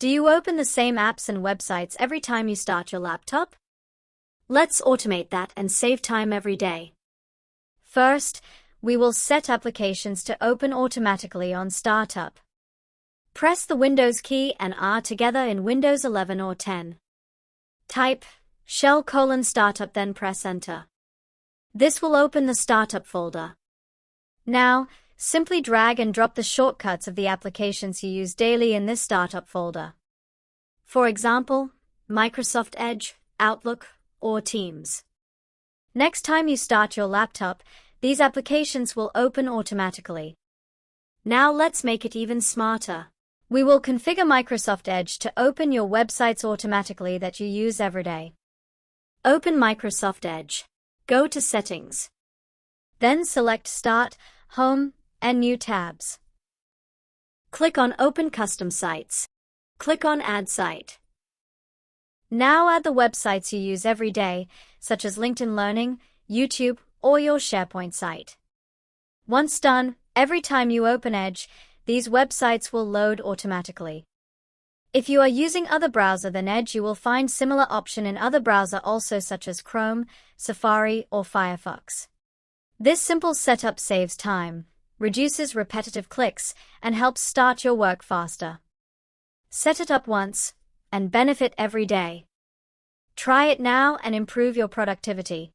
Do you open the same apps and websites every time you start your laptop? Let's automate that and save time every day. First, we will set applications to open automatically on startup. Press the Windows key and R together in Windows 11 or 10. Type shell:startup, then press Enter. This will open the startup folder. Now, simply drag and drop the shortcuts of the applications you use daily in this startup folder. For example, Microsoft Edge, Outlook, or Teams. Next time you start your laptop, these applications will open automatically. Now let's make it even smarter. We will configure Microsoft Edge to open your websites automatically that you use every day. Open Microsoft Edge. Go to Settings. Then select Start, Home, and New tabs. Click on Open Custom Sites. Click on Add Site. Now add the websites you use every day, such as LinkedIn Learning, YouTube, or your SharePoint site. Once done, every time you open Edge, these websites will load automatically. If you are using other browser than Edge, you will find similar option in other browser also, such as Chrome, Safari, or Firefox. This simple setup saves time, reduces repetitive clicks, and helps start your work faster. Set it up once and benefit every day. Try it now and improve your productivity.